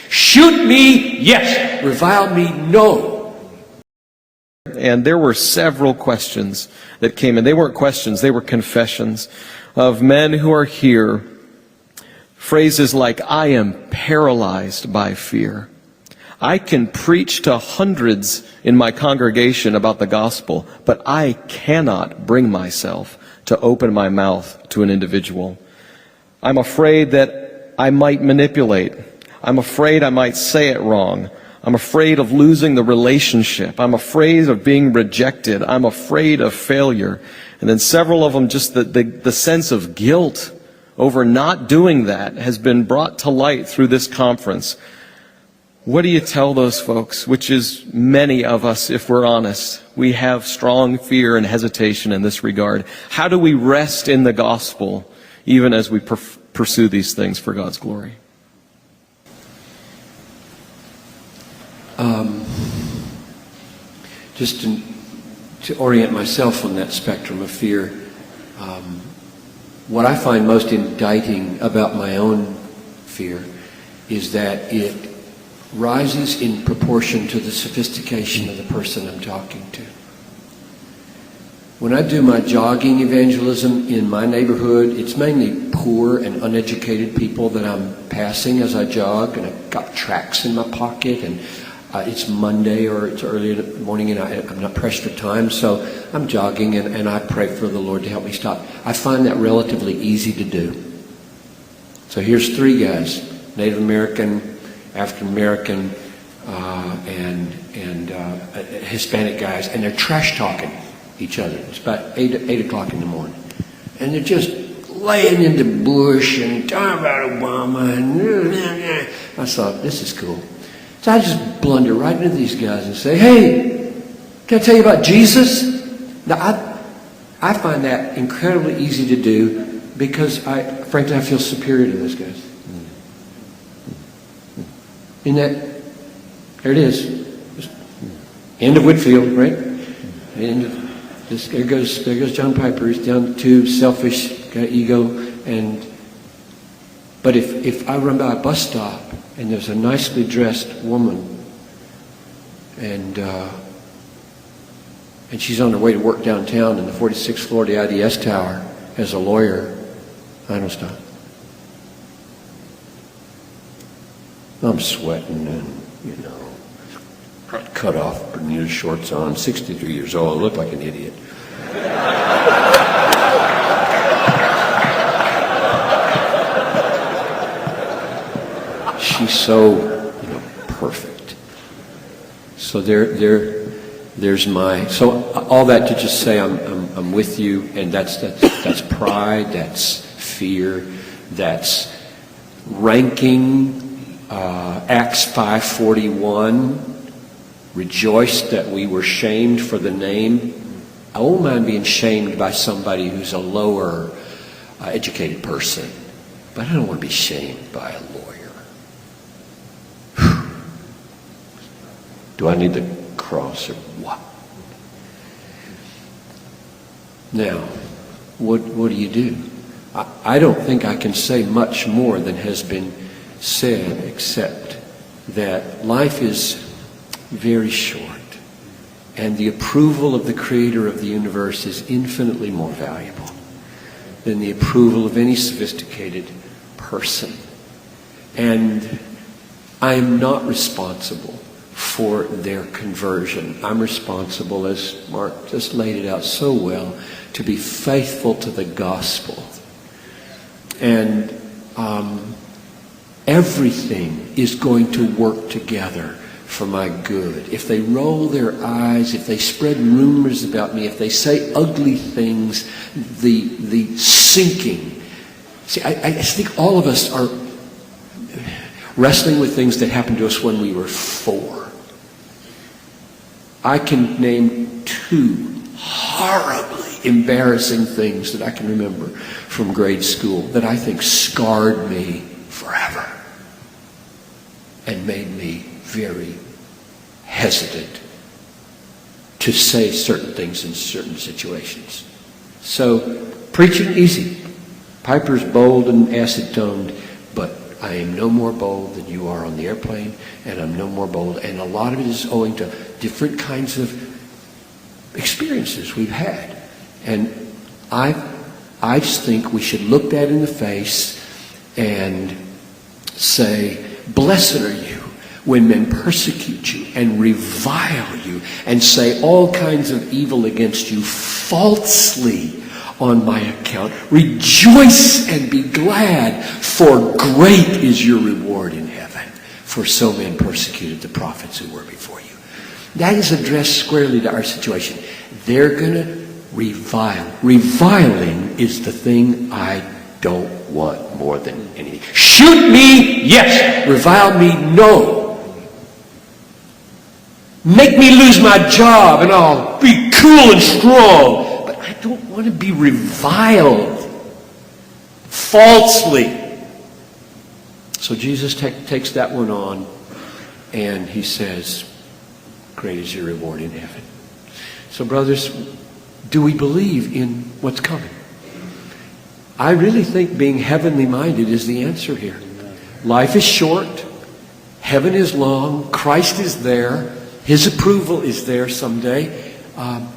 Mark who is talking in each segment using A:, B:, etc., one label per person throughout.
A: Shoot me, yes. Revile me, no.
B: And there were several questions that came in. They weren't questions, they were confessions of men who are here. Phrases like, I am paralyzed by fear. I can preach to hundreds in my congregation about the gospel, but I cannot bring myself to open my mouth to an individual. I'm afraid that I might manipulate. I'm afraid I might say it wrong. I'm afraid of losing the relationship. I'm afraid of being rejected. I'm afraid of failure. And then several of them, just the sense of guilt over not doing that has been brought to light through this conference. What do you tell those folks, which is many of us, if we're honest? We have strong fear and hesitation in this regard. How do we rest in the gospel even as we pursue these things for God's glory?
A: Just to orient myself on that spectrum of fear, what I find most indicting about my own fear is that it rises in proportion to the sophistication of the person I'm talking to. When I do my jogging evangelism in my neighborhood, it's mainly poor and uneducated people that I'm passing as I jog, and I've got tracts in my pocket, and it's Monday or it's early in the morning and I'm not pressed for time, so I'm jogging and I pray for the Lord to help me stop. I find that relatively easy to do. So here's three guys, Native American, African American, and Hispanic guys, and they're trash talking each other. It's about 8 o'clock in the morning. And they're just laying into bush and talking about Obama. And I thought, this is cool. So I just blunder right into these guys and say, hey, can I tell you about Jesus? Now, I find that incredibly easy to do because, frankly, I feel superior to those guys. In that, there it is. End of Whitfield, right? End of this. There goes John Piper. He's down the tube, selfish, got ego, but if I run by a bus stop and there's a nicely dressed woman and she's on her way to work downtown in the 46th floor of the IDS tower as a lawyer, I don't stop. I'm sweating and, cut off, Bermuda shorts on, 63 years old, I look like an idiot. She's so, perfect. So there's so all that to just say I'm with you, and that's pride, that's fear, that's ranking. Acts 5:41, rejoiced that we were shamed for the name. I won't mind being shamed by somebody who's a lower educated person, but I don't want to be shamed by a lawyer. Do I need the cross or what? Now, what do you do? I don't think I can say much more than has been said, except that life is very short, and the approval of the Creator of the universe is infinitely more valuable than the approval of any sophisticated person. And I am not responsible for their conversion. I'm responsible, as Mark just laid it out so well, to be faithful to the gospel. And everything is going to work together for my good. If they roll their eyes, if they spread rumors about me, if they say ugly things, the sinking. See, I think all of us are wrestling with things that happened to us when we were 4. I can name 2 horribly embarrassing things that I can remember from grade school that I think scarred me forever and made me very hesitant to say certain things in certain situations. So, preaching easy. Piper's bold and acid-toned, but I am no more bold than you are on the airplane, and I'm no more bold. And a lot of it is owing to different kinds of experiences we've had. And I just think we should look that in the face and say, blessed are you when men persecute you and revile you and say all kinds of evil against you falsely on my account. Rejoice and be glad, for great is your reward in heaven. For so men persecuted the prophets who were before you. That is addressed squarely to our situation. They're going to revile. Reviling is the thing I don't want more than anything. Shoot me, yes. Revile me, no. Make me lose my job and I'll be cool and strong. But I don't want to be reviled falsely. So Jesus takes that one on and he says, great is your reward in heaven. So brothers, do we believe in what's coming? I really think being heavenly minded is the answer here. Life is short. Heaven is long. Christ is there. His approval is there someday.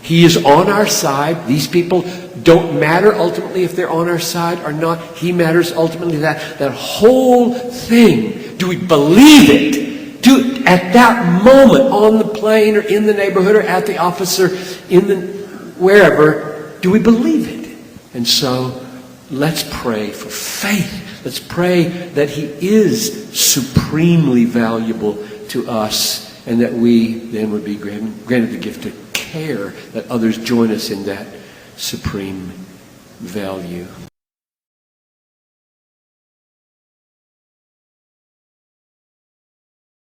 A: He is on our side. These people don't matter ultimately if they're on our side or not. He matters ultimately. That whole thing. Do we believe it? At that moment on the plane or in the neighborhood or at the office or in the wherever, do we believe it? And so let's pray for faith. Let's pray that he is supremely valuable to us and that we then would be granted the gift of care that others join us in that supreme value.